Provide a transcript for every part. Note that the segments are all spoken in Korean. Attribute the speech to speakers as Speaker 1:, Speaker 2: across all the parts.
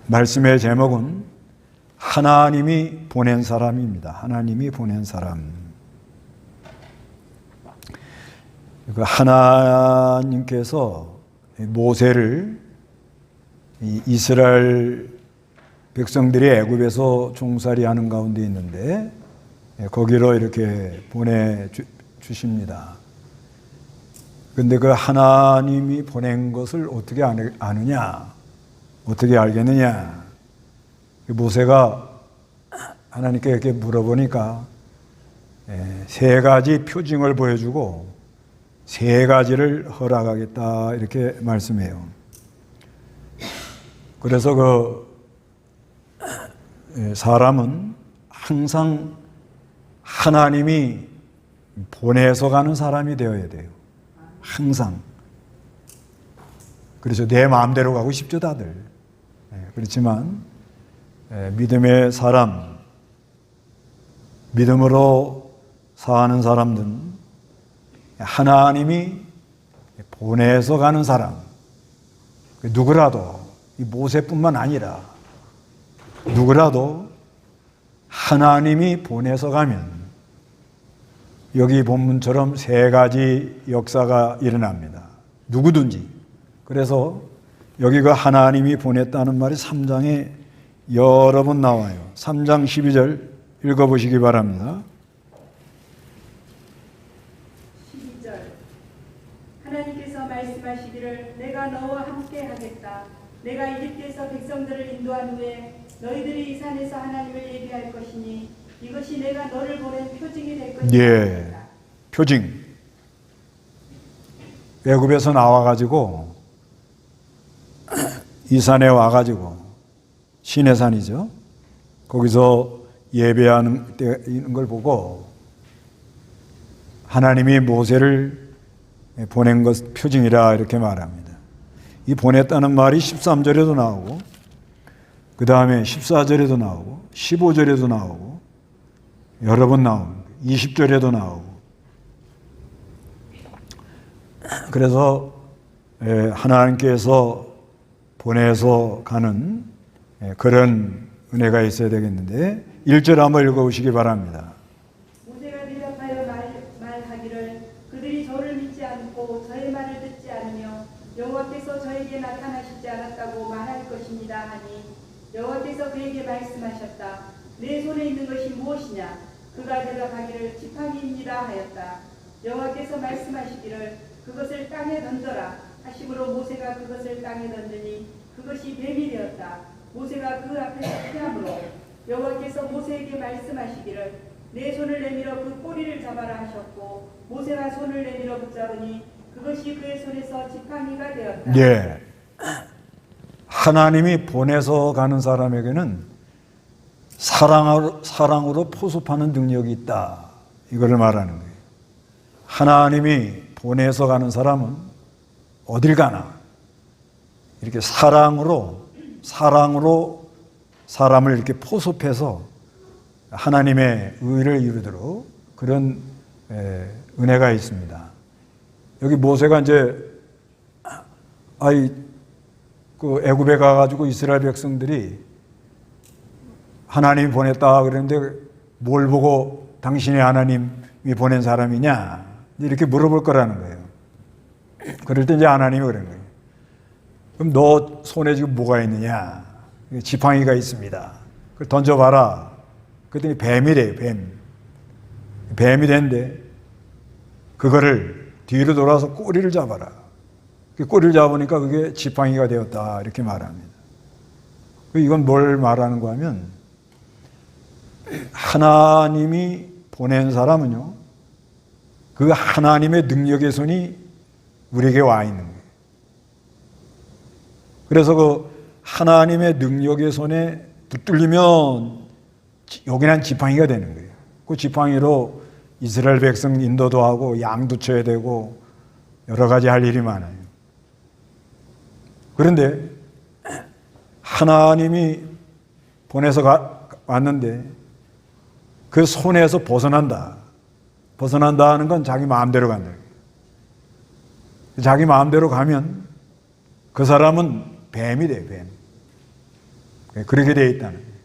Speaker 1: 말씀의 제목은 하나님이 보낸 사람입니다. 하나님이 보낸 사람. 하나님께서 모세를 이스라엘 백성들이 애굽에서 종살이하는 가운데 있는데 거기로 이렇게 보내주십니다. 그런데 그 하나님이 보낸 것을 어떻게 아느냐? 어떻게 알겠느냐? 모세가 하나님께 이렇게 물어보니까 세 가지 표징을 보여주고 세 가지를 허락하겠다 이렇게 말씀해요. 그래서 사람은 항상 하나님이 보내서 가는 사람이 되어야 돼요. 항상. 그래서 내 마음대로 가고 싶죠, 다들. 그렇지만 믿음의 사람, 믿음으로 사는 사람들은 하나님이 보내서 가는 사람, 누구라도 이 모세뿐만 아니라 누구라도 하나님이 보내서 가면 여기 본문처럼 세 가지 역사가 일어납니다. 누구든지. 그래서 여기 그 하나님이 보냈다는 말이 3장에 여러 번 나와요. 3장 12절 읽어보시기 바랍니다.
Speaker 2: 12절 하나님께서 말씀하시기를 내가 너와 함께 하겠다. 내가 이집트에서 백성들을 인도한 후에 너희들이 이 산에서 하나님을 예비할 것이니 이것이 내가 너를 보낸 표징이 될 것이다.
Speaker 1: 예, 표징. 애굽에서 나와가지고 이 산에 와가지고 시내산이죠. 거기서 예배하는 때 있는 걸 보고 하나님이 모세를 보낸 것 표징이라 이렇게 말합니다. 이 보냈다는 말이 13절에도 나오고 그 다음에 14절에도 나오고 15절에도 나오고 여러 번 나옵니다. 20절에도 나오고. 그래서 하나님께서 보내서 가는 그런 은혜가 있어야 되겠는데 1절 한번 읽어보시기 바랍니다.
Speaker 2: 모세가 대답하여 말하기를 그들이 저를 믿지 않고 저의 말을 듣지 않으며 여호와께서 저에게 나타나시지 않았다고 말할 것입니다 하니 여호와께서 그에게 말씀하셨다. 내 손에 있는 것이 무엇이냐? 그가 대답하기를 지팡이입니다 하였다. 여호와께서 말씀하시기를 그것을 땅에 던져라 하심으로 모세가 그것을 땅에 던지니 그것이 뱀이 되었다. 모세가 그 앞에서 피하므로 여호와께서 모세에게 말씀하시기를 내 손을 내밀어 그 꼬리를 잡아라 하셨고 모세가 손을 내밀어 붙잡으니 그것이 그의 손에서 지팡이가 되었다.
Speaker 1: 예. 하나님이 보내서 가는 사람에게는 사랑으로 포섭하는 능력이 있다. 이거를 말하는 거예요. 하나님이 보내서 가는 사람은 어딜 가나 이렇게 사랑으로 사람을 이렇게 포섭해서 하나님의 의를 이루도록 그런 은혜가 있습니다. 여기 모세가 이제 그 애굽에 가가지고 이스라엘 백성들이 하나님이 보냈다 그랬는데 뭘 보고 당신이 하나님이 보낸 사람이냐 이렇게 물어볼 거라는 거예요. 그럴 때 이제 하나님이 그런 거예요. 그럼 너 손에 지금 뭐가 있느냐? 지팡이가 있습니다. 그걸 던져봐라. 그랬더니 뱀이래요. 뱀이 된대. 그거를 뒤로 돌아서 꼬리를 잡아라. 꼬리를 잡으니까 그게 지팡이가 되었다 이렇게 말합니다. 이건 뭘 말하는 거 하면 하나님이 보낸 사람은요 그 하나님의 능력의 손이 우리에게 와 있는 거예요. 그래서 그 하나님의 능력의 손에 붙들리면 요긴한 지팡이가 되는 거예요. 그 지팡이로 이스라엘 백성 인도도 하고 양도 쳐야 되고 여러 가지 할 일이 많아요. 그런데 하나님이 보내서 왔는데 그 손에서 벗어난다 하는 건 자기 마음대로 간다. 자기 마음대로 가면 그 사람은 뱀이 돼, 뱀. 그렇게 되어 있다는 거예요.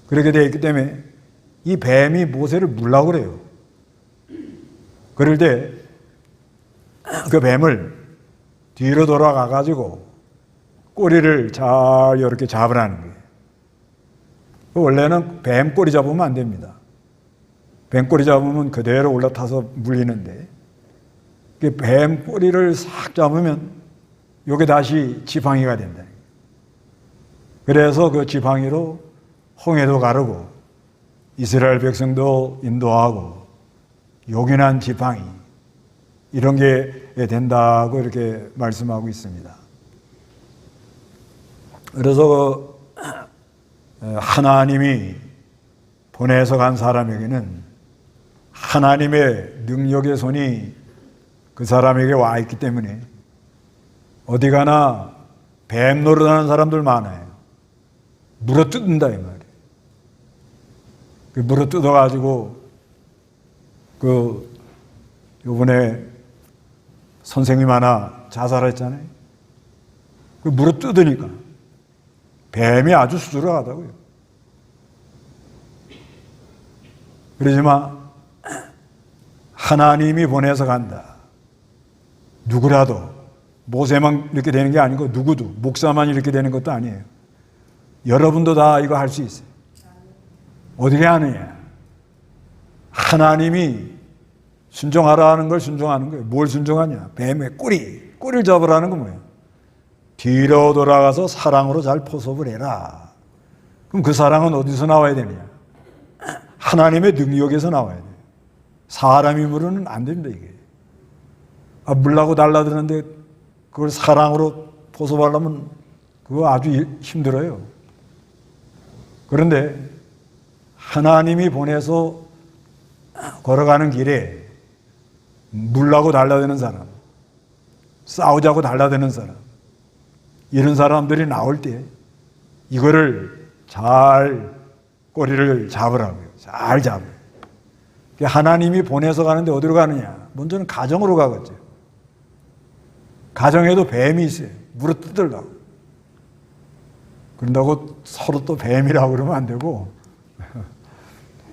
Speaker 1: 그렇게 되어 있기 때문에 이 뱀이 모세를 물라고 그래요. 그럴 때 그 뱀을 뒤로 돌아가 가지고 꼬리를 잘 이렇게 잡으라는 거예요. 원래는 뱀 꼬리 잡으면 안 됩니다. 뱀 꼬리 잡으면 그대로 올라타서 물리는데 뱀 꼬리를 싹 잡으면 이게 다시 지팡이가 된다. 그래서 그 지팡이로 홍해도 가르고 이스라엘 백성도 인도하고 요긴한 지팡이 이런 게 된다고 이렇게 말씀하고 있습니다. 그래서 하나님이 보내서 간 사람에게는 하나님의 능력의 손이 그 사람에게 와 있기 때문에 어디 가나 뱀 노릇하는 사람들 많아요. 물어뜯는다 이 말이에요. 물어뜯어가지고 요번에 선생님 하나 자살했잖아요. 물어뜯으니까 뱀이 아주 수두룩하다고요. 그러지만 하나님이 보내서 간다. 누구라도 모세만 이렇게 되는 게 아니고 누구도 목사만 이렇게 되는 것도 아니에요. 여러분도 다 이거 할 수 있어요. 어떻게 하느냐? 하나님이 순종하라는 걸 순종하는 거예요. 뭘 순종하냐? 뱀의 꼬리를 잡으라는 건 뭐예요? 뒤로 돌아가서 사랑으로 잘 포섭을 해라. 그럼 그 사랑은 어디서 나와야 되느냐? 하나님의 능력에서 나와야 돼요. 사람 힘으로는 안 됩니다, 이게. 물라고 달라드는데 그걸 사랑으로 포섭하려면 그거 아주 힘들어요. 그런데 하나님이 보내서 걸어가는 길에 물라고 달라드는 사람, 싸우자고 달라드는 사람, 이런 사람들이 나올 때 이거를 잘 꼬리를 잡으라고요. 잘 잡아요. 하나님이 보내서 가는데 어디로 가느냐? 먼저는 가정으로 가겠죠. 가정에도 뱀이 있어요. 물어뜯으려고. 그런다고 서로 또 뱀이라고 그러면 안 되고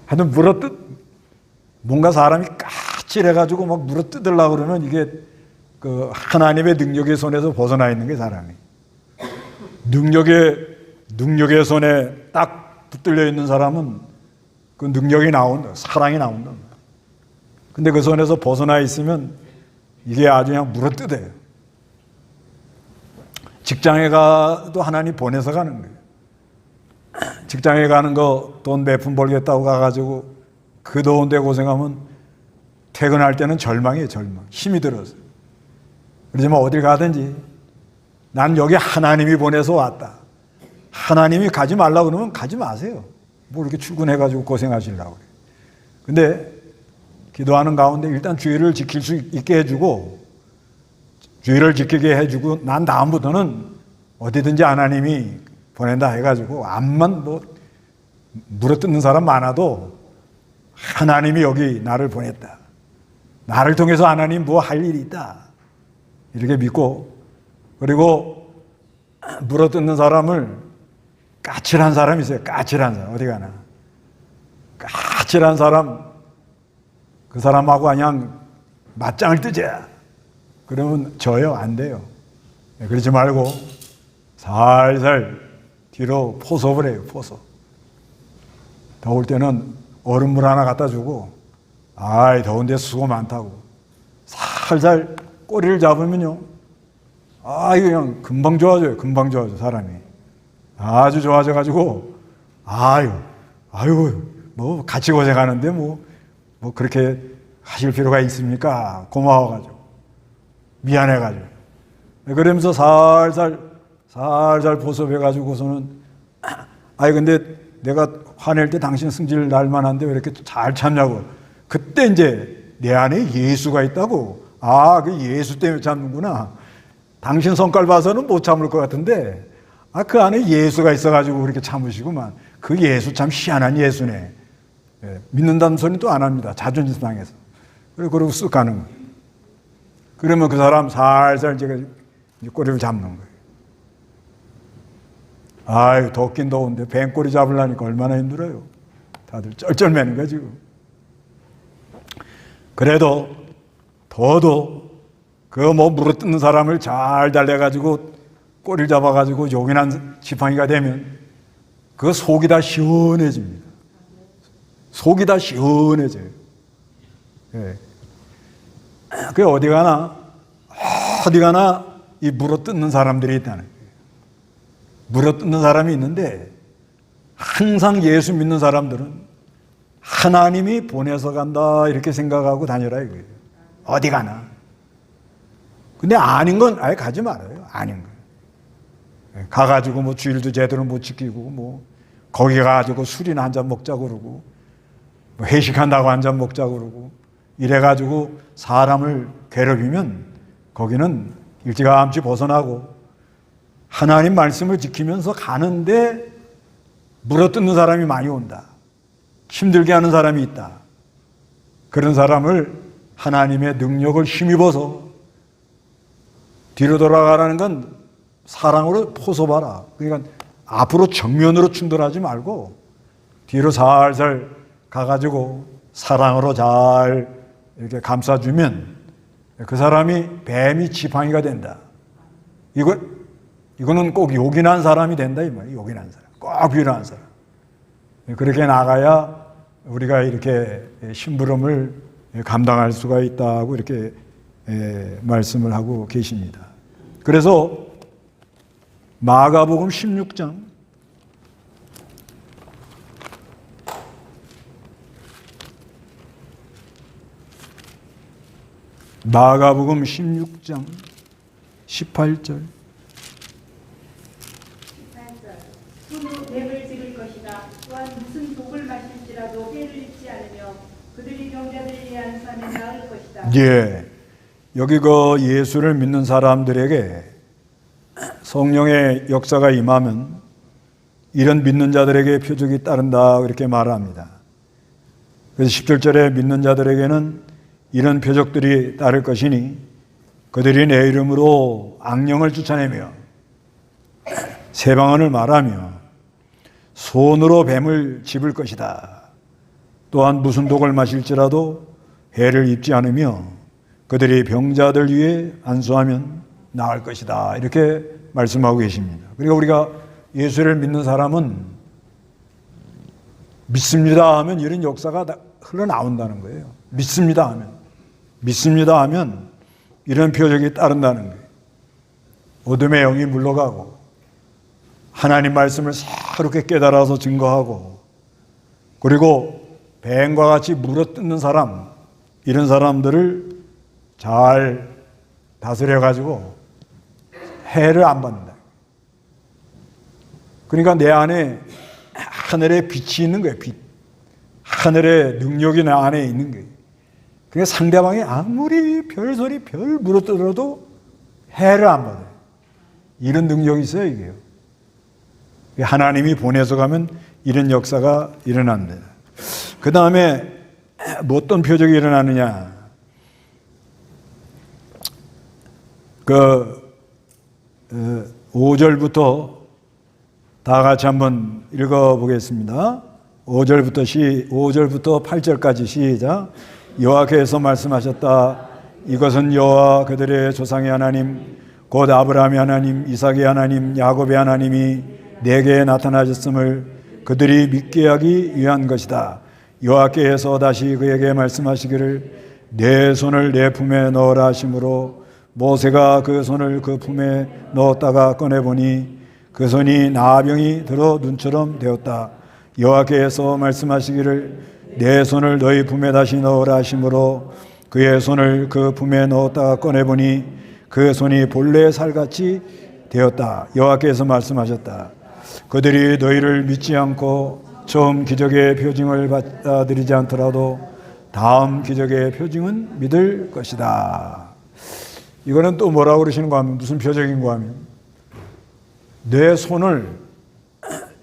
Speaker 1: 하여튼 뭔가 사람이 까칠해가지고 막 물어뜯으려고 그러면 이게 그 하나님의 능력의 손에서 벗어나 있는 게 사람이. 능력의 손에 딱 붙들려 있는 사람은 그 능력이 나온다. 사랑이 나온다. 근데 그 손에서 벗어나 있으면 이게 아주 그냥 물어뜯어요. 직장에 가도 하나님 보내서 가는 거예요. 직장에 가는 거 돈 몇 푼 벌겠다고 가가지고 그 더운데 고생하면 퇴근할 때는 절망이에요, 절망. 힘이 들어서. 그러지만 어딜 가든지 난 여기 하나님이 보내서 왔다. 하나님이 가지 말라고 그러면 가지 마세요. 뭐 이렇게 출근해가지고 고생하시려고 그래요. 근데 기도하는 가운데 일단 주의를 지킬 수 있게 해주고 주의를 지키게 해주고 난 다음부터는 어디든지 하나님이 보낸다 해가지고 암만 뭐 물어뜯는 사람 많아도 하나님이 여기 나를 보냈다. 나를 통해서 하나님 뭐 할 일이 있다. 이렇게 믿고 그리고 물어뜯는 사람을 까칠한 사람이 있어요. 까칠한 사람. 어디 가나. 까칠한 사람 그 사람하고 그냥 맞짱을 뜨자. 그러면 져요? 안 돼요. 그러지 말고 살살 뒤로 포섭을 해요. 포섭. 더울 때는 얼음물 하나 갖다 주고 아이 더운데 수고 많다고 살살 꼬리를 잡으면요. 이거 그냥 금방 좋아져요. 금방 좋아져 사람이. 아주 좋아져가지고 아유 뭐 같이 고생하는데 뭐 그렇게 하실 필요가 있습니까? 고마워가지고 미안해가지고 그러면서 살살 보섭해가지고서는 근데 내가 화낼 때 당신 승질 날 만한데 왜 이렇게 잘 참냐고. 그때 이제 내 안에 예수가 있다고. 그 예수 때문에 참는구나. 당신 성깔 봐서는 못 참을 것 같은데 그 안에 예수가 있어가지고 그렇게 참으시구만. 그 예수 참 희한한 예수네. 믿는다는 소리는 또 안 합니다. 자존심 상해서. 그리고 쓱 가는 거예요. 그러면 그 사람 살살 이제 꼬리를 잡는 거예요. 아유, 덥긴 더운데 뱀꼬리 잡으려니까 얼마나 힘들어요. 다들 쩔쩔매는 거야, 지금. 그래도 더도 그 뭐 물어뜯는 사람을 잘 달래가지고 꼬리를 잡아가지고 요긴한 지팡이가 되면 그 속이 다 시원해집니다. 속이 다 시원해져요. 예. 그 어디 가나 이 물어뜯는 사람들이 있다는 거예요. 물어뜯는 사람이 있는데 항상 예수 믿는 사람들은 하나님이 보내서 간다 이렇게 생각하고 다니라 이거예요. 어디 가나. 근데 아닌 건 아예 가지 말아요. 아닌 거. 가가지고 뭐 주일도 제대로 못 지키고 뭐 거기 가가지고 술이나 한 잔 먹자고 그러고 뭐 회식한다고 한 잔 먹자고 그러고 이래가지고 사람을 괴롭히면 거기는 일찌감치 벗어나고 하나님 말씀을 지키면서 가는데 물어뜯는 사람이 많이 온다. 힘들게 하는 사람이 있다. 그런 사람을 하나님의 능력을 힘입어서 뒤로 돌아가라는 건 사랑으로 포섭하라. 그러니까 앞으로 정면으로 충돌하지 말고 뒤로 살살 가가지고 사랑으로 잘 이렇게 감싸주면 그 사람이 뱀이 지팡이가 된다. 이거는 꼭 요긴한 사람이 된다 이 말이에요. 요긴한 사람. 꼭 필요한 사람. 그렇게 나가야 우리가 이렇게 심부름을 감당할 수가 있다고 이렇게 말씀을 하고 계십니다. 그래서 마가복음 16장 마가복음 16장 18절
Speaker 2: 손으로 뱀을 찍을 것이다. 또한 무슨 독을 마실지라도 해를 입지 않으며 그들이 병자들에 대한 삶에 나을 것이다.
Speaker 1: 예, 여기 그 예수를 믿는 사람들에게 성령의 역사가 임하면 이런 믿는 자들에게 표적이 따른다 이렇게 말합니다. 그래서 17절에 믿는 자들에게는 이런 표적들이 따를 것이니 그들이 내 이름으로 악령을 쫓아내며 새 방언을 말하며 손으로 뱀을 집을 것이다. 또한 무슨 독을 마실지라도 해를 입지 않으며 그들이 병자들 위에 안수하면 나을 것이다. 이렇게 말씀하고 계십니다. 그러니까 우리가 예수를 믿는 사람은 믿습니다 하면 이런 역사가 흘러나온다는 거예요. 믿습니다 하면 이런 표적이 따른다는 거예요. 어둠의 영이 물러가고 하나님 말씀을 새롭게 깨달아서 증거하고 그리고 뱀과 같이 물어뜯는 사람 이런 사람들을 잘 다스려가지고 해를 안 받는다. 그러니까 내 안에 하늘의 빛이 있는 거예요. 빛. 하늘의 능력이 내 안에 있는 거예요. 그러니까 상대방이 아무리 별소리 별 물어뜯어도 해를 안 받아요. 이런 능력이 있어요, 이게요. 하나님이 보내서 가면 이런 역사가 일어납니다. 그 다음에 뭐 어떤 표적이 일어나느냐. 5절부터 다 같이 한번 읽어보겠습니다. 5절부터 8절까지 시작. 여호와께서 말씀하셨다. 이것은 여호와 그들의 조상의 하나님 곧 아브라함의 하나님 이삭의 하나님 야곱의 하나님이 내게 나타나셨음을 그들이 믿게 하기 위한 것이다. 여호와께서 다시 그에게 말씀하시기를 내 손을 내 품에 넣으라 하심으로 모세가 그 손을 그 품에 넣었다가 꺼내보니 그 손이 나병이 들어 눈처럼 되었다. 여호와께서 말씀하시기를 내 손을 너희 품에 다시 넣으라 하심으로 그의 손을 그 품에 넣었다가 꺼내보니 그 손이 본래 살같이 되었다. 여호와께서 말씀하셨다. 그들이 너희를 믿지 않고 처음 기적의 표징을 받아들이지 않더라도 다음 기적의 표징은 믿을 것이다. 이거는 또 뭐라고 그러시는가 하면 무슨 표적인가 하면 내 손을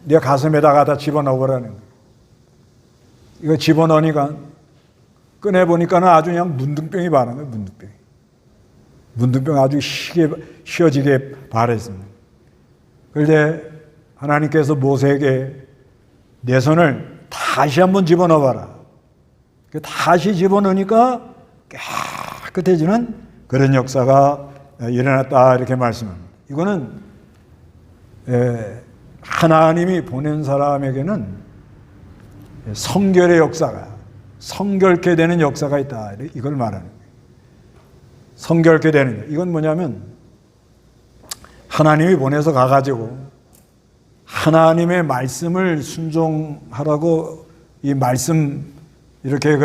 Speaker 1: 내 가슴에다가 다 집어넣으라는 거예요. 이거 집어넣으니까 꺼내보니까는 아주 그냥 문둥병이 바른 거예요. 문둥병 아주 쉬어지게 바랬습니다. 그런데 하나님께서 모세에게 내 손을 다시 한번 집어넣어봐라. 다시 집어넣으니까 깨끗해지는 그런 역사가 일어났다 이렇게 말씀합니다. 이거는 하나님이 보낸 사람에게는 성결의 역사가, 성결케 되는 역사가 있다 이걸 말하는 거예요. 성결케 되는 것. 이건 뭐냐면 하나님이 보내서 가가지고 하나님의 말씀을 순종하라고 이 말씀 이렇게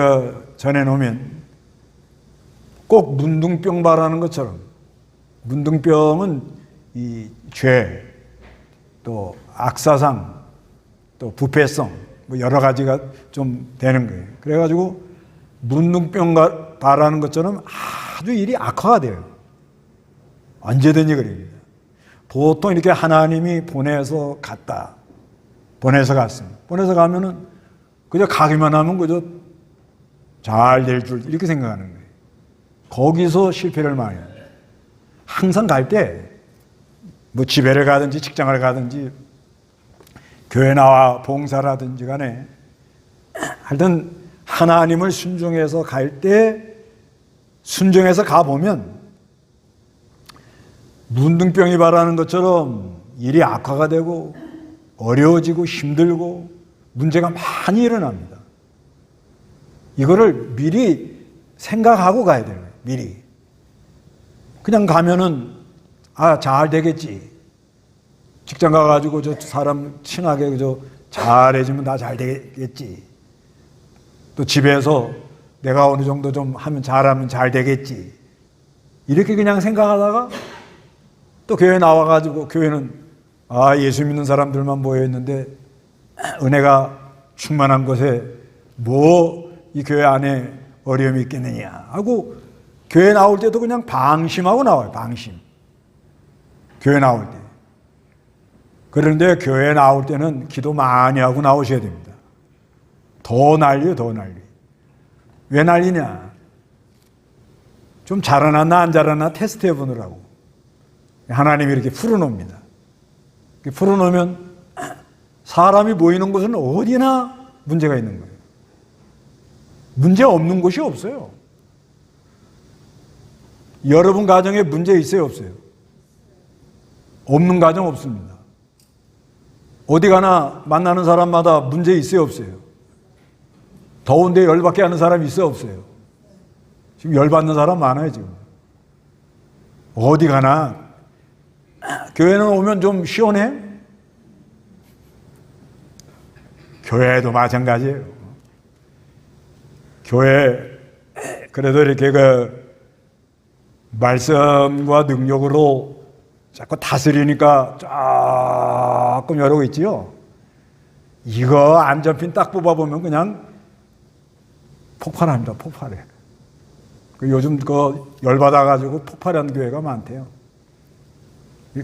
Speaker 1: 전해놓으면 꼭 문둥병 바라는 것처럼, 문둥병은 이 죄, 또 악사상, 또 부패성, 뭐 여러 가지가 좀 되는 거예요. 그래가지고 문둥병 바라는 것처럼 아주 일이 악화가 돼요. 언제든지 그럽니다. 보통 이렇게 하나님이 보내서 갔다. 보내서 갔습니다. 보내서 가면은 그저 가기만 하면 그저 잘 될 줄 이렇게 생각하는 거예요. 거기서 실패를 많이 해요. 항상 갈 때 뭐 집회를 가든지 직장을 가든지 교회 나와 봉사라든지 간에 하여튼 하나님을 순종해서 갈 때 순종해서 가보면 문둥병이 바라는 것처럼 일이 악화가 되고 어려워지고 힘들고 문제가 많이 일어납니다. 이거를 미리 생각하고 가야 돼요. 미리. 그냥 가면은 잘 되겠지. 직장 가가지고 저 사람 친하게 잘해주면 다 잘 되겠지. 또 집에서 내가 어느 정도 좀 하면 잘하면 잘 되겠지. 이렇게 그냥 생각하다가 또 교회 나와가지고 교회는 예수 믿는 사람들만 모여있는데 은혜가 충만한 곳에 뭐 이 교회 안에 어려움이 있겠느냐 하고 교회 나올 때도 그냥 방심하고 나와요. 방심. 교회 나올 때. 그런데 교회 나올 때는 기도 많이 하고 나오셔야 됩니다. 더 난리요, 더 난리. 왜 난리냐? 좀 잘하나 안 잘하나 테스트 해보느라고. 하나님이 이렇게 풀어놓습니다. 풀어놓으면 사람이 모이는 곳은 어디나 문제가 있는 거예요. 문제 없는 곳이 없어요. 여러분 가정에 문제 있어요, 없어요? 없는 가정 없습니다. 어디 가나 만나는 사람마다 문제 있어요, 없어요? 더운데 열받게 하는 사람 있어요, 없어요? 지금 열받는 사람 많아요, 지금. 어디 가나. 교회는 오면 좀 시원해? 교회도 마찬가지예요. 교회, 그래도 이렇게 말씀과 능력으로 자꾸 다스리니까 조금 여러 있지요. 이거 안전핀 딱 뽑아보면 그냥 폭발합니다. 폭발해. 요즘 열받아가지고 폭발하는 교회가 많대요.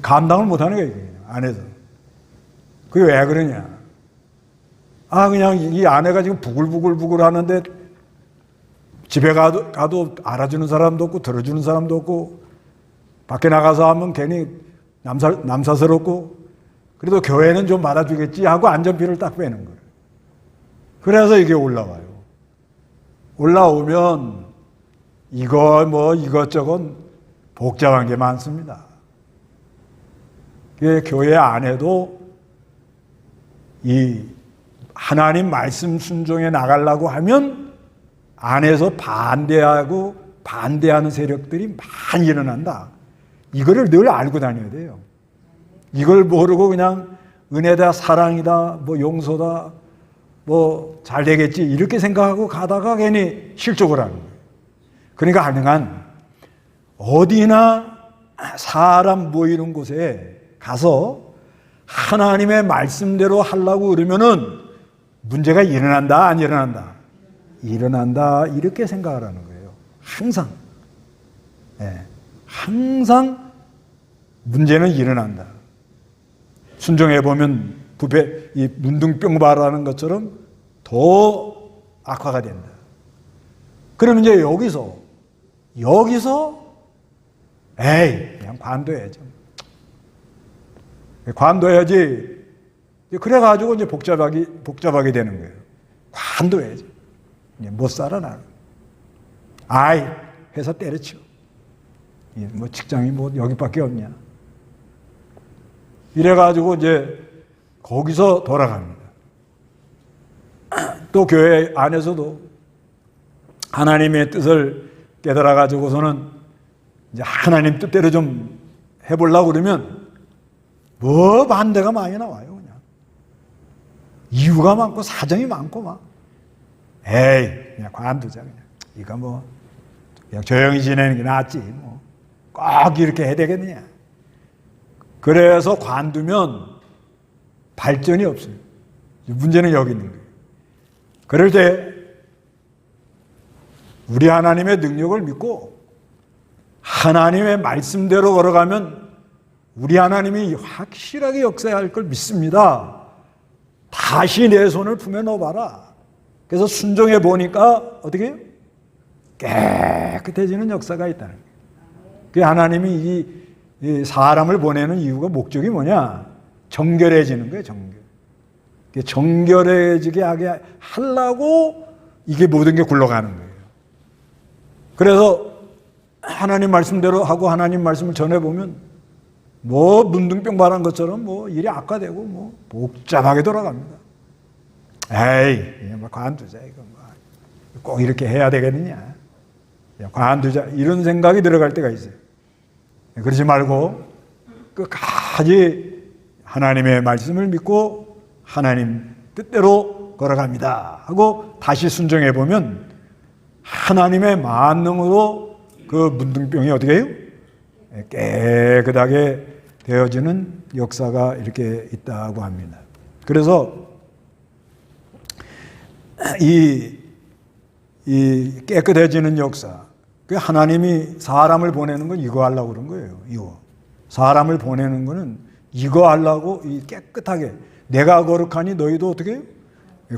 Speaker 1: 감당을 못하는 거예요, 안에서. 그게 왜 그러냐? 그냥 이 아내가 지금 부글부글 하는데 집에 가도 알아주는 사람도 없고 들어주는 사람도 없고 밖에 나가서 하면 괜히 남사스럽고 그래도 교회는 좀 받아주겠지 하고 안전피를 딱 빼는 거예요. 그래서 이게 올라와요. 올라오면 이것저것 복잡한 게 많습니다. 교회 안에도 이 하나님 말씀 순종에 나가려고 하면 안에서 반대하는 세력들이 많이 일어난다. 이거를 늘 알고 다녀야 돼요. 이걸 모르고 그냥 은혜다, 사랑이다, 용서다, 잘 되겠지 이렇게 생각하고 가다가 괜히 실족을 하는 거예요. 그러니까 가능한 어디나 사람 모이는 곳에 가서 하나님의 말씀대로 하려고 그러면은 문제가 일어난다, 안 일어난다? 일어난다, 이렇게 생각하라는 거예요. 항상. 항상 문제는 일어난다. 순종해보면 이 문둥병 바라는 것처럼 더 악화가 된다. 그러면 이제 여기서 그냥 관둬야죠. 관둬야지 그래가지고 이제 복잡하게 되는 거예요. 관둬야지. 못 살아, 나는. 아이, 회사 때려치워. 뭐 직장이 뭐 여기밖에 없냐. 이래가지고 이제 거기서 돌아갑니다. 또 교회 안에서도 하나님의 뜻을 깨달아가지고서는 이제 하나님 뜻대로 좀 해보려고 그러면 뭐 반대가 많이 나와요, 그냥. 이유가 많고 사정이 많고 막. 에이, 그냥 관두자, 그냥. 이거 뭐, 그냥 조용히 지내는 게 낫지, 뭐. 꼭 이렇게 해야 되겠느냐. 그래서 관두면 발전이 없어요. 문제는 여기 있는 거예요. 그럴 때 우리 하나님의 능력을 믿고 하나님의 말씀대로 걸어가면 우리 하나님이 확실하게 역사할 걸 믿습니다. 다시 내 손을 품에 넣어봐라. 그래서 순종해 보니까 어떻게 해요? 깨끗해지는 역사가 있다는 거예요. 그 하나님이 이 사람을 보내는 이유가 목적이 뭐냐? 정결해지는 거예요, 정결. 정결해지게 하게 하려고 이게 모든 게 굴러가는 거예요. 그래서 하나님 말씀대로 하고 하나님 말씀을 전해보면 뭐 문둥병 발한 것처럼 뭐 일이 악화되고 뭐 복잡하게 돌아갑니다. 에이, 그냥 뭐 관두자, 이거 꼭 이렇게 해야 되겠느냐. 관두자, 이런 생각이 들어갈 때가 있어요. 그러지 말고 끝까지 하나님의 말씀을 믿고 하나님 뜻대로 걸어갑니다 하고 다시 순종해 보면 하나님의 만능으로 그 문둥병이 어떻게 해요? 깨끗하게 되어지는 역사가 이렇게 있다고 합니다. 그래서 이 깨끗해지는 역사, 그 하나님이 사람을 보내는 건 이거 하려고 그런 거예요. 이거 사람을 보내는 거는 이거 하려고 이 깨끗하게 내가 거룩하니 너희도 어떻게 해요?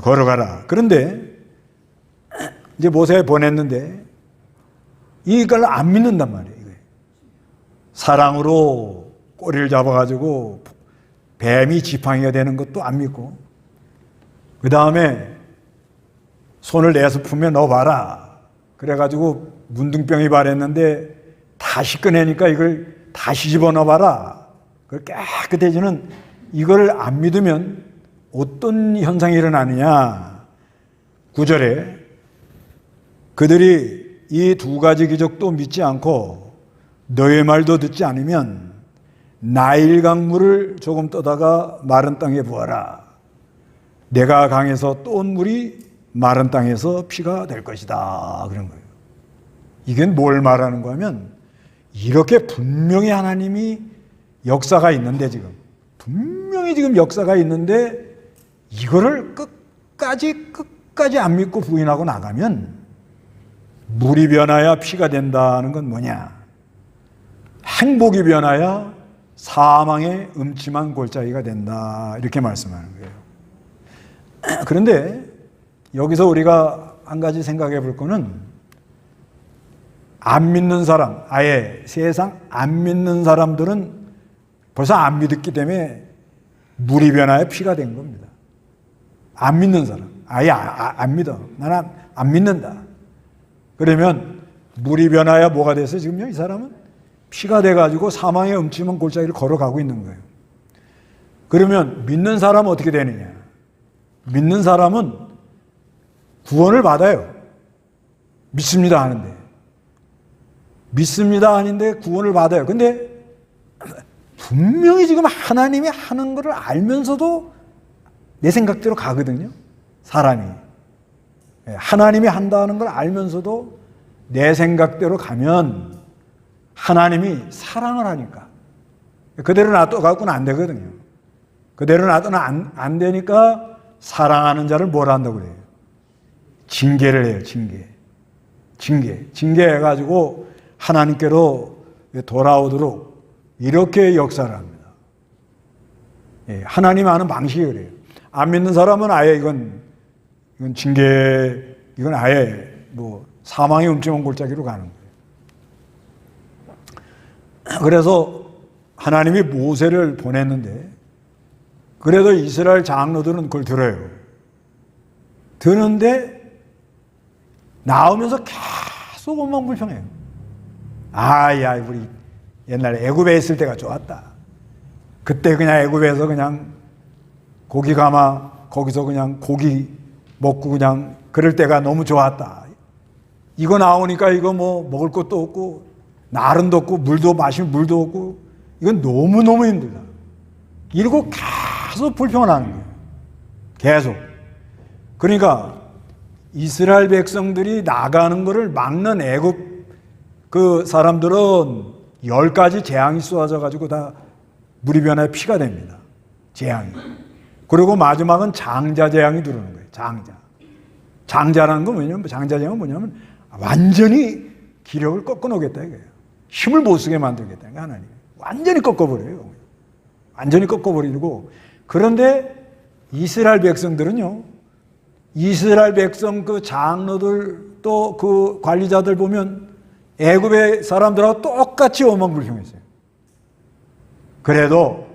Speaker 1: 걸어가라. 그런데 이제 모세 보냈는데 이걸 안 믿는단 말이에요. 사랑으로 꼬리를 잡아가지고 뱀이 지팡이가 되는 것도 안 믿고 그 다음에 손을 내서 품에 넣어봐라. 그래가지고 문둥병이 발했는데 다시 꺼내니까 이걸 다시 집어넣어봐라. 그걸 깨끗해지는 이걸 안 믿으면 어떤 현상이 일어나느냐. 9절에 그들이 이 두 가지 기적도 믿지 않고 너의 말도 듣지 않으면 나일 강물을 조금 떠다가 마른 땅에 부어라. 내가 강에서 떠온 물이 마른 땅에서 피가 될 것이다. 그런 거예요. 이게 뭘 말하는 거냐면 이렇게 분명히 하나님이 역사가 있는데 지금 분명히 지금 역사가 있는데 이거를 끝까지 안 믿고 부인하고 나가면 물이 변하여 피가 된다는 건 뭐냐? 행복이 변하여 사망의 음침한 골짜기가 된다. 이렇게 말씀하는 거예요. 그런데 여기서 우리가 한 가지 생각해 볼 거는 안 믿는 사람, 아예 세상 안 믿는 사람들은 벌써 안 믿었기 때문에 물이 변하여 피가 된 겁니다. 안 믿는 사람, 아예 안 믿어. 나는 안 믿는다. 그러면 물이 변하여 뭐가 돼서 지금요? 이 사람은 피가 돼가지고 사망의 음침한 골짜기를 걸어가고 있는 거예요. 그러면 믿는 사람은 어떻게 되느냐? 믿는 사람은 구원을 받아요. 믿습니다 하는데. 믿습니다 하는데 구원을 받아요. 근데 분명히 지금 하나님이 하는 것을 알면서도 내 생각대로 가거든요. 사람이. 하나님이 한다는 걸 알면서도 내 생각대로 가면 하나님이 사랑을 하니까 그대로 놔둬갖고는 안 되거든요. 그대로 놔두면 안 되니까 사랑하는 자를 뭘 한다고 그래요? 징계를 해요. 징계해가지고 하나님께로 돌아오도록 이렇게 역사를 합니다. 하나님 하는 방식이 그래요. 안 믿는 사람은 아예 이건 징계, 이건 아예 뭐 사망의 음침한 골짜기로 가는 거예요. 그래서 하나님이 모세를 보냈는데 그래도 이스라엘 장로들은 그걸 들어요. 드는데 나오면서 계속 원망불평해요. 야, 우리 옛날에 애굽에 있을 때가 좋았다. 그때 그냥 애굽에서 그냥 고기 감아 거기서 그냥 고기 먹고 그냥 그럴 때가 너무 좋았다. 이거 나오니까 이거 뭐 먹을 것도 없고 날은 덥고 물도 마시면 물도 없고 이건 너무너무 힘들다. 이러고 계속 불평을 하는 거예요. 계속. 그러니까 이스라엘 백성들이 나가는 것을 막는 애굽 그 사람들은 10가지 재앙이 쏟아져 가지고 다 물이 변해 피가 됩니다. 재앙이. 그리고 마지막은 장자 재앙이 들어오는 거예요. 장자라는 건 뭐냐면 장자 재앙은 뭐냐면 완전히 기력을 꺾어 놓겠다 이거예요. 힘을 못 쓰게 만들겠다. 하나님. 완전히 꺾어버려요. 완전히 꺾어버리고. 그런데 이스라엘 백성들은요. 이스라엘 백성 그 장로들 또 그 관리자들 보면 애굽의 사람들하고 똑같이 원망불평했어요. 그래도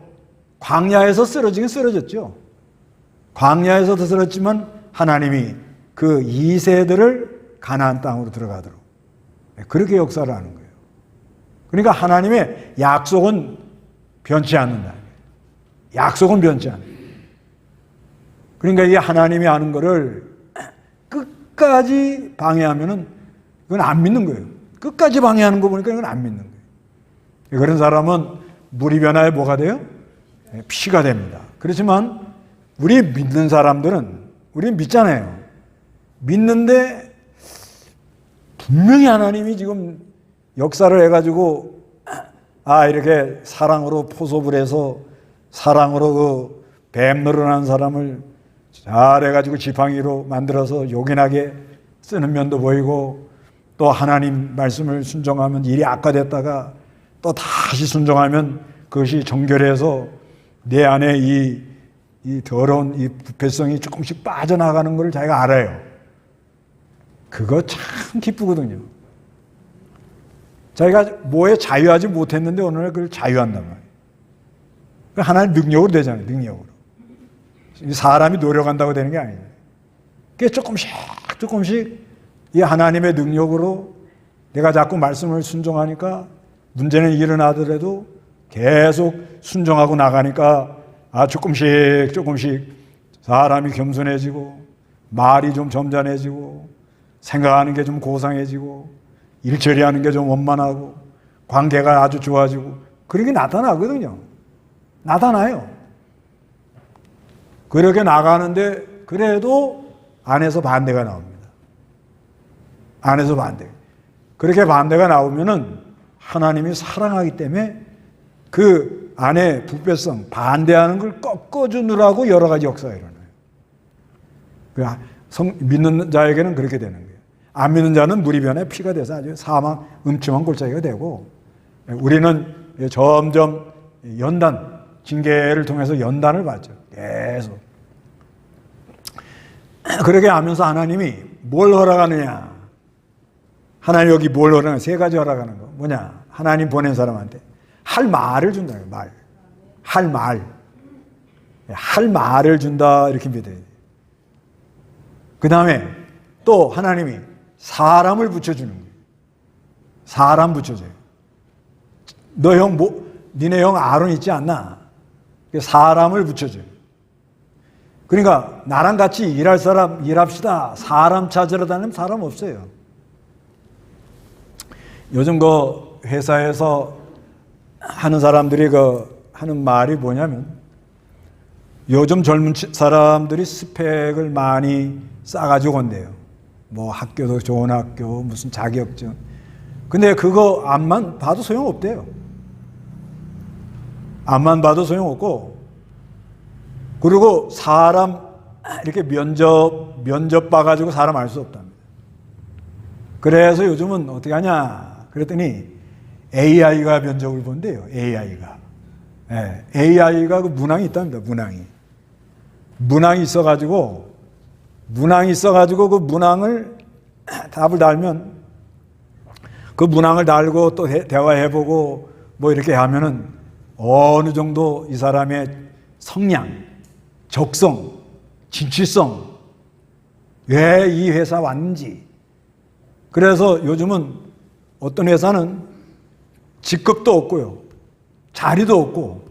Speaker 1: 광야에서 쓰러지긴 쓰러졌죠. 광야에서도 쓰러졌지만 하나님이 그 2세들을 가나안 땅으로 들어가도록 그렇게 역사를 하는 거예요. 그러니까 하나님의 약속은 변치 않는다. 약속은 변치 않는다. 그러니까 이게 하나님이 하는 거를 끝까지 방해하면은 그건 안 믿는 거예요. 끝까지 방해하는 거 보니까 이건 안 믿는 거예요. 그런 사람은 물이 변화에 뭐가 돼요? 피가 됩니다. 그렇지만 우리 믿는 사람들은 우리 믿잖아요. 믿는데 분명히 하나님이 지금 역사를 해가지고 이렇게 사랑으로 포섭을 해서 사랑으로 그 뱀 노릇하는 사람을 잘해가지고 지팡이로 만들어서 요긴하게 쓰는 면도 보이고 또 하나님 말씀을 순종하면 일이 악화됐다가 또 다시 순종하면 그것이 정결해서 내 안에 이 더러운 이 부패성이 조금씩 빠져나가는 걸 자기가 알아요. 그거 참 기쁘거든요. 자기가 뭐에 자유하지 못했는데 어느 날 그걸 자유한단 말이에요. 하나님 능력으로 되잖아요. 능력으로. 사람이 노력한다고 되는 게 아니에요. 그게 조금씩 이 하나님의 능력으로 내가 자꾸 말씀을 순종하니까 문제는 일어나더라도 계속 순종하고 나가니까 조금씩 사람이 겸손해지고 말이 좀 점잖해지고 생각하는 게 좀 고상해지고 일처리하는 게 좀 원만하고 관계가 아주 좋아지고 그런 게 나타나거든요. 나타나요. 그렇게 나가는데 그래도 안에서 반대가 나옵니다. 안에서 반대. 그렇게 반대가 나오면은 하나님이 사랑하기 때문에 그 안에 부패성, 반대하는 걸 꺾어주느라고 여러 가지 역사가 일어나요. 믿는 자에게는 그렇게 되는 거예요. 안 믿는 자는 물이 변해 피가 돼서 아주 사망, 음침한 골짜기가 되고 우리는 점점 연단, 징계를 통해서 연단을 받죠. 계속. 그렇게 하면서 하나님이 뭘 허락하느냐? 하나님 여기 뭘 허락하느냐? 3가지 허락하는 거. 뭐냐? 하나님 보낸 사람한테 할 말을 준다. 말. 할 말. 할 말을 준다. 이렇게 믿어야 돼요. 그 다음에 또 하나님이 사람을 붙여주는 거예요. 사람 붙여줘요. 너 형, 니네 형 아론 있지 않나? 사람을 붙여줘요. 그러니까 나랑 같이 일할 사람 일합시다. 사람 찾으러 다니면 사람 없어요. 요즘 그 회사에서 하는 사람들이 하는 말이 뭐냐면 요즘 젊은 사람들이 스펙을 많이 싸가지고 온대요. 뭐 학교도 좋은 학교, 무슨 자격증. 근데 그거 앞만 봐도 소용없대요. 앞만 봐도 소용없고 그리고 사람 이렇게 면접 봐가지고 사람 알 수 없답니다. 그래서 요즘은 어떻게 하냐 그랬더니 AI가 면접을 본대요. AI가. 네, AI가 그 문항이 있답니다. 문항이 있어가지고 그 문항을 답을 달면 그 문항을 달고 또 대화해보고 뭐 이렇게 하면은 어느 정도 이 사람의 성량 적성, 진취성, 왜 이 회사 왔는지. 그래서 요즘은 어떤 회사는 직급도 없고요, 자리도 없고,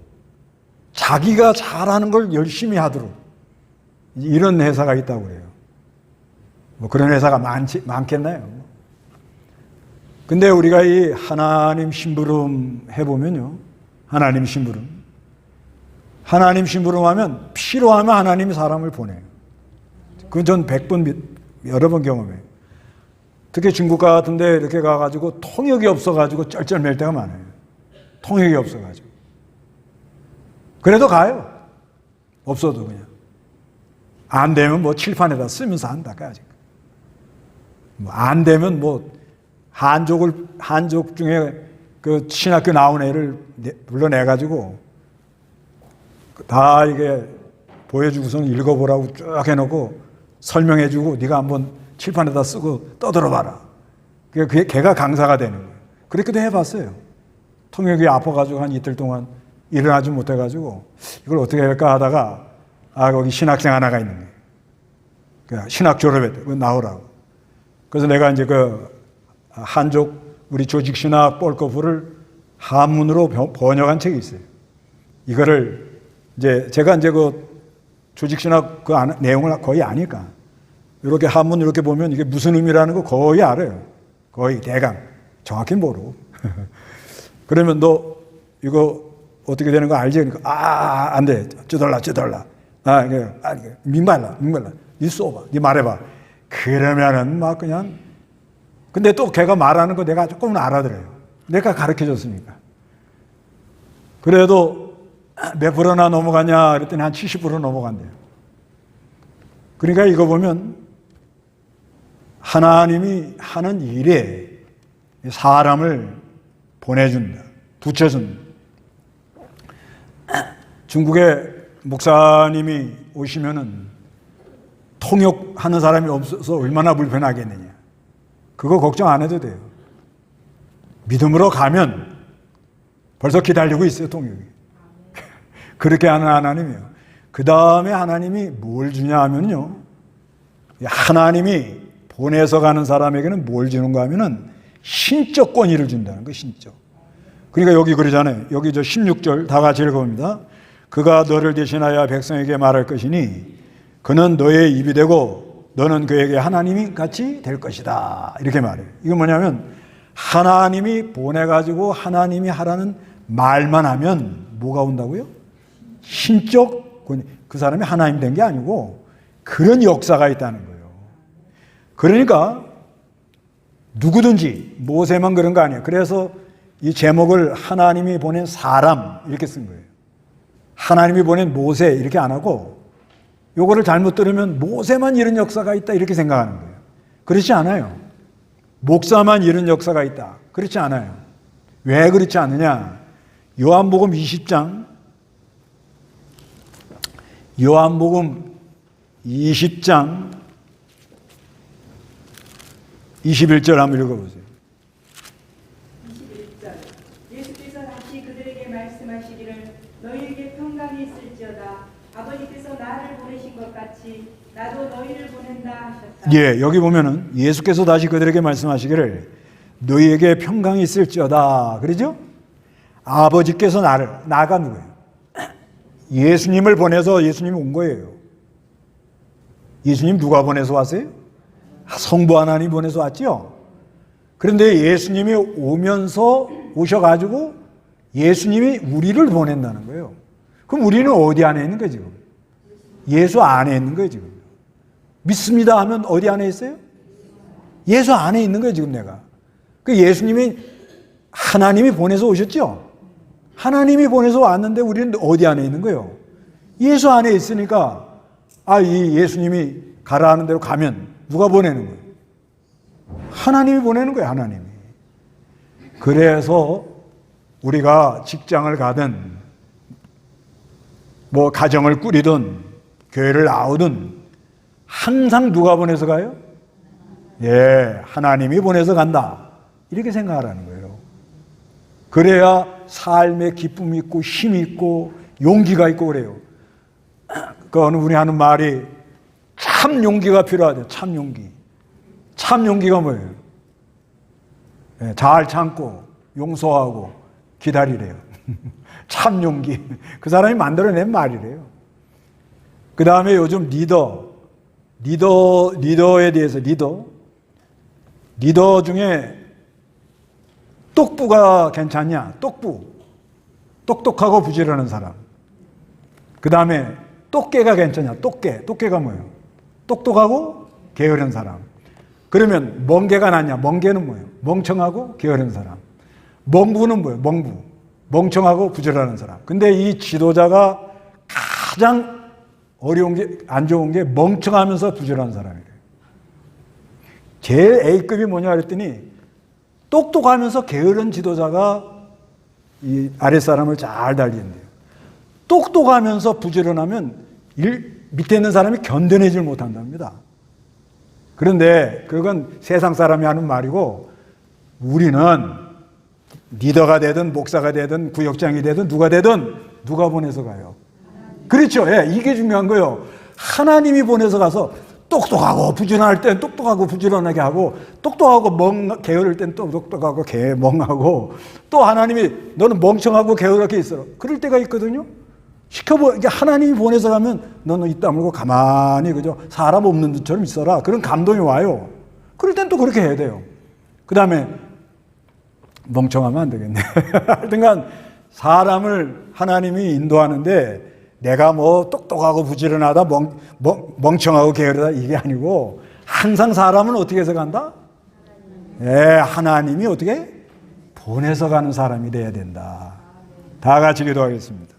Speaker 1: 자기가 잘하는 걸 열심히 하도록 이런 회사가 있다고 그래요. 뭐 그런 회사가 많겠나요? 근데 우리가 이 하나님 심부름 해보면요, 하나님 심부름 하면 필요하면 하나님이 사람을 보내요. 그건 전 100번 여러 번 경험해요. 특히 중국 같은 데 이렇게 가가지고 통역이 없어가지고 쩔쩔맬 때가 많아요. 통역이 없어가지고. 그래도 가요. 없어도 그냥. 안 되면 뭐 칠판에다 쓰면서 한다까지. 뭐 안 되면 뭐 한족 중에 그 신학교 나온 애를 불러내가지고 다 이게 보여주고서는 읽어보라고 쭉 해놓고 설명해주고 네가 한번 칠판에다 쓰고 떠들어봐라. 걔가 강사가 되는 거예요. 그렇게도 해봤어요. 통역이 아파가지고 한 이틀 동안 일어나지 못해가지고 이걸 어떻게 할까 하다가 거기 신학생 하나가 있는 거예요. 그 신학 졸업했대. 나오라고. 그래서 내가 이제 그 한족 우리 조직 신학 볼거프를 한문으로 번역한 책이 있어요. 이거를 이제 제가 이제 그 조직 신학 그 내용을 거의 아니까 이렇게 한문 이렇게 보면 이게 무슨 의미라는 거 거의 알아요. 거의 대강. 정확히 모르고. 그러면 너 이거 어떻게 되는 거 알지? 그러니까 안 돼. 쩌덜라. 민말라. 니 써봐. 니 말해봐. 그러면은 막 그냥. 근데 또 걔가 말하는 거 내가 조금은 알아들어요. 내가 가르쳐줬으니까. 그래도 몇 프로나 넘어가냐 그랬더니 한 70% 넘어간대요. 그러니까 이거 보면 하나님이 하는 일에 사람을 보내준다. 붙여준다. 중국에 목사님이 오시면은 통역하는 사람이 없어서 얼마나 불편하겠느냐. 그거 걱정 안 해도 돼요. 믿음으로 가면 벌써 기다리고 있어요, 통역이. 그렇게 하는 하나님이에요. 그 다음에 하나님이 뭘 주냐 하면요. 하나님이 보내서 가는 사람에게는 뭘 주는가 하면은 신적 권위를 준다는 거예요, 신적. 그러니까 여기 그러잖아요. 여기 저 16절 다 같이 읽어봅니다. 그가 너를 대신하여 백성에게 말할 것이니 그는 너의 입이 되고 너는 그에게 하나님이 같이 될 것이다. 이렇게 말해요. 이건 뭐냐면 하나님이 보내가지고 하나님이 하라는 말만 하면 뭐가 온다고요? 신적 권위. 그 사람이 하나님 된 게 아니고 그런 역사가 있다는 거예요. 그러니까 누구든지 모세만 그런 거 아니에요. 그래서 이 제목을 하나님이 보낸 사람 이렇게 쓴 거예요. 하나님이 보낸 모세 이렇게 안 하고 요거를 잘못 들으면 모세만 이런 역사가 있다 이렇게 생각하는 거예요. 그렇지 않아요. 목사만 이런 역사가 있다. 그렇지 않아요. 왜 그렇지 않느냐? 요한복음 20장 21절 한번 읽어보세요.
Speaker 2: 21절 예수께서 다시 그들에게 말씀하시기를 너희에게 평강이 있을지어다. 아버지께서 나를 보내신 것 같이 나도 너희를 보낸다 하셨다.
Speaker 1: 예, 여기 보면은 예수께서 다시 그들에게 말씀하시기를 너희에게 평강이 있을지어다. 그러죠? 아버지께서 나가 누구예요? 예수님을 보내서 예수님이 온 거예요. 예수님 누가 보내서 왔어요? 성부 하나님 보내서 왔죠. 그런데 예수님이 오셔가지고 예수님이 우리를 보낸다는 거예요. 그럼 우리는 어디 안에 있는 거예요 지금? 예수 안에 있는 거예요 지금. 믿습니다 하면 어디 안에 있어요? 예수 안에 있는 거예요 지금 내가. 그 예수님이 하나님이 보내서 오셨죠. 하나님이 보내서 왔는데 우리는 어디 안에 있는 거예요? 예수 안에 있으니까 이 예수님이 가라 하는 대로 가면 누가 보내는 거예요? 하나님이 보내는 거예요. 하나님이. 그래서 우리가 직장을 가든 뭐 가정을 꾸리든 교회를 나오든 항상 누가 보내서 가요? 예, 하나님이 보내서 간다. 이렇게 생각하라는 거예요. 그래야 삶에 기쁨이 있고 힘이 있고 용기가 있고 그래요. 그 어느 분이 하는 말이 참 용기가 필요하대요. 참 용기. 참 용기가 뭐예요? 네, 잘 참고 용서하고 기다리래요. 참 용기. 그 사람이 만들어낸 말이래요. 그 다음에 요즘 리더에 대해서 리더 중에 똑부가 괜찮냐? 똑똑하고 부지런한 사람. 그 다음에 똑개가 괜찮냐? 똑개가 뭐예요? 똑똑하고 게으른 사람. 그러면 멍개가 낫냐? 멍개는 뭐예요? 멍청하고 게으른 사람. 멍부는 뭐예요? 멍청하고 부지런한 사람. 근데 이 지도자가 가장 어려운 게, 안 좋은 게 멍청하면서 부지런한 사람이래요. 제일 A급이 뭐냐 그랬더니 똑똑하면서 게으른 지도자가 이 아랫사람을 잘 달리는데요. 똑똑하면서 부지런하면 밑에 있는 사람이 견뎌내질 못한답니다. 그런데 그건 세상 사람이 하는 말이고, 우리는 리더가 되든 목사가 되든 구역장이 되든 누가 보내서 가요? 그렇죠. 예, 이게 중요한 거예요. 하나님이 보내서 가서 똑똑하고 부지런할 땐 똑똑하고 부지런하게 하고, 똑똑하고 게으를 땐 또 똑똑하고 멍하고, 또 하나님이 너는 멍청하고 게으르게 있어라, 그럴 때가 있거든요. 이게 하나님이 보내서 가면 너는 입 다물고 가만히 그죠, 사람 없는 듯처럼 있어라, 그런 감동이 와요. 그럴 땐 또 그렇게 해야 돼요. 그 다음에 멍청하면 안 되겠네. 하여튼간 사람을 하나님이 인도하는데 내가 뭐 똑똑하고 부지런하다, 멍청하고 게으르다, 이게 아니고 항상 사람은 어떻게 해서 간다? 하나님이 어떻게 보내서 가는 사람이 돼야 된다. 다 같이 기도하겠습니다.